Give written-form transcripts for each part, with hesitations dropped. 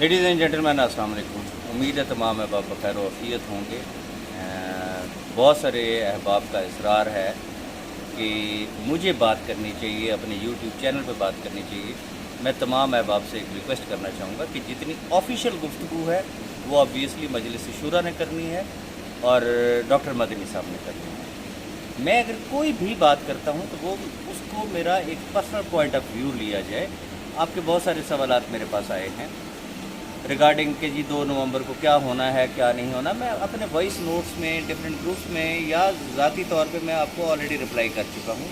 Ladies and gentleman अस्सलाम वालेकुम। उम्मीद है तमाम अहबाब बखैर और आफियत होंगे। बहुत सारे अहबाब का इसरार है कि मुझे बात करनी चाहिए, अपने यूट्यूब चैनल पे बात करनी चाहिए। मैं तमाम अहबाब से एक रिक्वेस्ट करना चाहूँगा कि जितनी ऑफिशियल गुफ्तगू है वो ऑब्वियसली मजलिस शूरा ने करनी है और डॉक्टर मदनी साहब ने करनी है। मैं अगर कोई भी बात करता हूँ तो वो उसको मेरा एक पर्सनल पॉइंट ऑफ व्यू लिया जाए। आपके बहुत सारे सवालात मेरे पास आए हैं रिगार्डिंग कि जी 2 नवंबर को क्या होना है क्या नहीं होना। मैं अपने वॉइस नोट्स में, डिफरेंट ग्रुप्स में या ज़ाती तौर पे मैं आपको ऑलरेडी रिप्लाई कर चुका हूँ।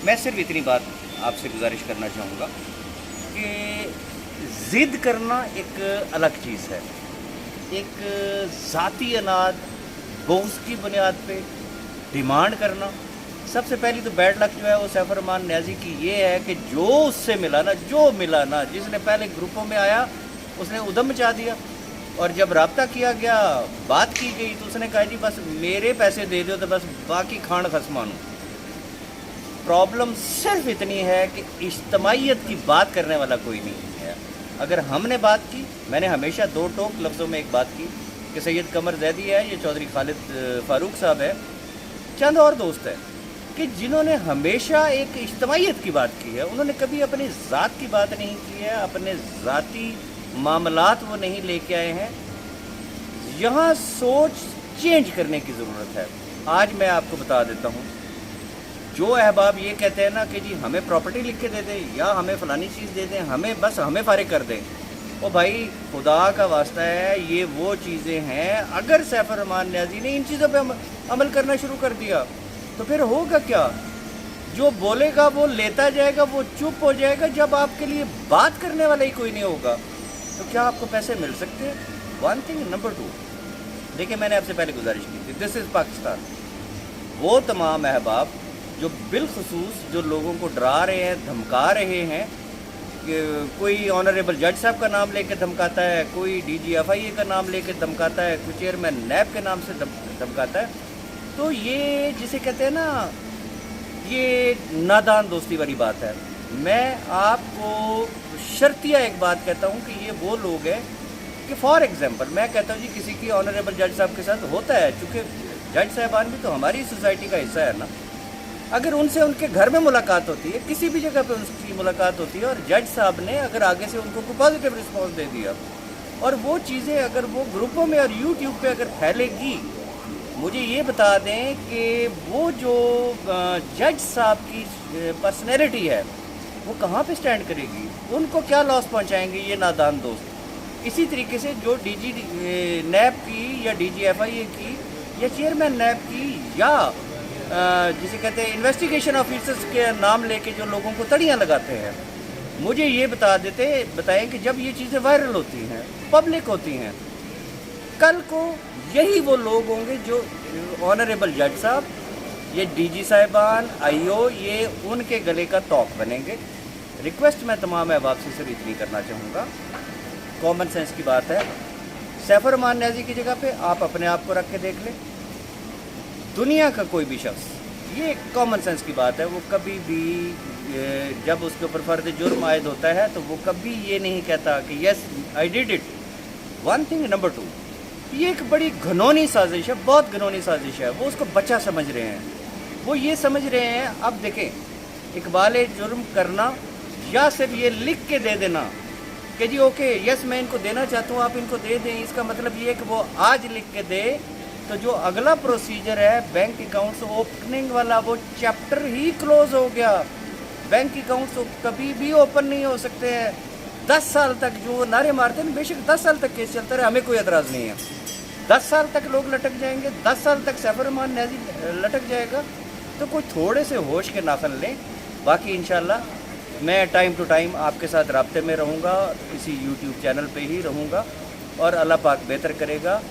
मैं सिर्फ इतनी बात आपसे गुजारिश करना चाहूँगा कि ज़िद करना एक अलग चीज़ है। एक ज़ाती अनाद बोझ की बुनियाद पे डिमांड करना, सबसे पहली तो बैड लक जो है वो सैफर रहमान न्याज़ी की ये है कि जो उससे मिला ना, जिसने पहले ग्रुपों में आया उसने उदम मचा दिया और जब रब्ता किया गया, बात की गई तो उसने कहा जी बस मेरे पैसे दे दो तो बस बाकी खान खसमानू। प्रॉब्लम सिर्फ इतनी है कि इज्तमाइयत की बात करने वाला कोई नहीं है। अगर हमने बात की, मैंने हमेशा 2 टोक लफ्ज़ों में एक बात की कि सैयद कमर जैदी है, ये चौधरी खालिद फारूक साहब है, चंद और दोस्त हैं कि जिन्होंने हमेशा एक इज्तमाइयत की बात की है। उन्होंने कभी अपनी ज़ात की बात नहीं की है, अपने ज़ाती मामलात वो नहीं लेके आए हैं। यहाँ सोच चेंज करने की ज़रूरत है। आज मैं आपको बता देता हूँ, जो अहबाब ये कहते हैं ना कि जी हमें प्रॉपर्टी लिख के दे दें या हमें फ़लानी चीज़ दे दें, हमें फारिग कर दें, ओ भाई खुदा का वास्ता है, ये वो चीज़ें हैं। अगर सैफर रहमान न्याज़ी ने इन चीज़ों पे अमल करना शुरू कर दिया तो फिर होगा क्या? जो बोलेगा वो लेता जाएगा, वो चुप हो जाएगा। जब आपके लिए बात करने वाला ही कोई नहीं होगा तो क्या आपको पैसे मिल सकते हैं? 1 थिंग। नंबर 2, देखिए मैंने आपसे पहले गुजारिश की थी, दिस इज़ पाकिस्तान। वो तमाम अहबाब जो बिलखसूस जो लोगों को डरा रहे हैं, धमका रहे हैं, कि कोई ऑनरेबल जज साहब का नाम लेकर धमकाता है, कोई DGFIA का नाम लेकर धमकाता है, कोई चेयरमैन नैब के नाम से धमकाता है, तो ये जिसे कहते हैं ना, ये नादान दोस्ती वाली बात है। मैं आपको शर्तिया एक बात कहता हूँ कि ये वो लोग हैं कि फॉर एग्जांपल मैं कहता हूँ जी किसी की ऑनरेबल जज साहब के साथ होता है, चूँकि जज साहबान भी तो हमारी सोसाइटी का हिस्सा है ना। अगर उनसे उनके घर में मुलाकात होती है, किसी भी जगह पे उनकी मुलाकात होती है और जज साहब ने अगर आगे से उनको कोई पॉजिटिव रिस्पॉन्स दे दिया और वो चीज़ें अगर वो ग्रुपों में और यूट्यूब पे अगर फैलेगी, मुझे ये बता दें कि वो जो जज साहब की पर्सनैलिटी है वो कहाँ पे स्टैंड करेगी, उनको क्या लॉस पहुँचाएंगे ये नादान दोस्त। इसी तरीके से जो DG नैब की या DGFIA की या चेयरमैन नैब की या जिसे कहते हैं इन्वेस्टिगेशन ऑफिसर्स के नाम लेके जो लोगों को तड़ियाँ लगाते हैं, मुझे ये बताएं कि जब ये चीज़ें वायरल होती हैं, पब्लिक होती हैं, कल को यही वो लोग होंगे जो ऑनरेबल जज साहब, ये DG साहिबान, IO, ये उनके गले का तौक बनेंगे। रिक्वेस्ट मैं तमाम अहबाब से सिर्फ इतनी करना चाहूँगा, कॉमन सेंस की बात है। सैफर रहमान न्याज़ी की जगह पे आप अपने आप को रख के देख लें। दुनिया का कोई भी शख्स, ये कॉमन सेंस की बात है, वो कभी भी जब उसके ऊपर फ़र्द जुर्म आयद होता है तो वो कभी ये नहीं कहता कि yes I did it. 1 thing. Number 2, ये एक बड़ी घिनौनी साजिश है, बहुत घिनौनी साजिश है। वो उसको बच्चा समझ रहे हैं, वो ये समझ रहे हैं। अब देखें, इकबाल जुर्म करना या सिर्फ ये लिख के दे देना कि जी ओके यस मैं इनको देना चाहता हूँ, आप इनको दे दें, इसका मतलब ये है कि वो आज लिख के दे तो जो अगला प्रोसीजर है बैंक अकाउंट्स ओपनिंग वाला, वो चैप्टर ही क्लोज हो गया। बैंक अकाउंट्स कभी भी ओपन नहीं हो सकते हैं। 10 साल तक जो नारे मारते हैं, बेशक 10 साल तक केस चलता रहे, हमें कोई एतराज़ नहीं है। 10 साल तक लोग लटक जाएंगे, 10 साल तक सैफर रहमान न्याज़ी लटक जाएगा। तो कोई थोड़े से होश के नाखन लें। बाकी इंशाल्लाह मैं टाइम टू टाइम आपके साथ राब्ते में रहूँगा, इसी यूट्यूब चैनल पे ही रहूँगा और अल्लाह पाक बेहतर करेगा।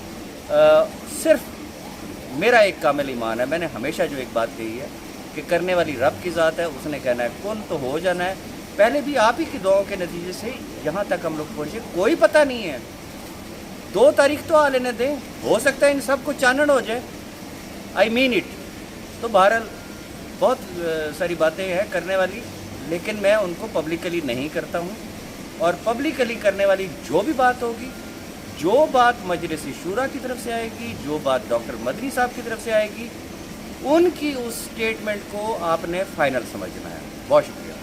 सिर्फ मेरा एक कामिल ईमान है, मैंने हमेशा जो एक बात कही है कि करने वाली रब की ज़ात है, उसने कहना है कौन तो हो जाना है। पहले भी आप ही की दुआओं के नतीजे से यहाँ तक हम लोग पहुँचे, कोई पता नहीं है। 2 तारीख तो आ लेने दें, हो सकता है इन सब को चानन हो जाए, आई मीन इट। तो बहरहाल बहुत सारी बातें हैं करने वाली, लेकिन मैं उनको पब्लिकली नहीं करता हूँ। اور پبلکلی کرنے والی جو بھی بات ہوگی، جو بات مجلس شورا کی طرف سے آئے گی، جو بات ڈاکٹر مدنی صاحب کی طرف سے آئے گی، ان کی اس سٹیٹمنٹ کو آپ نے فائنل سمجھنا ہے. بہت شکریہ.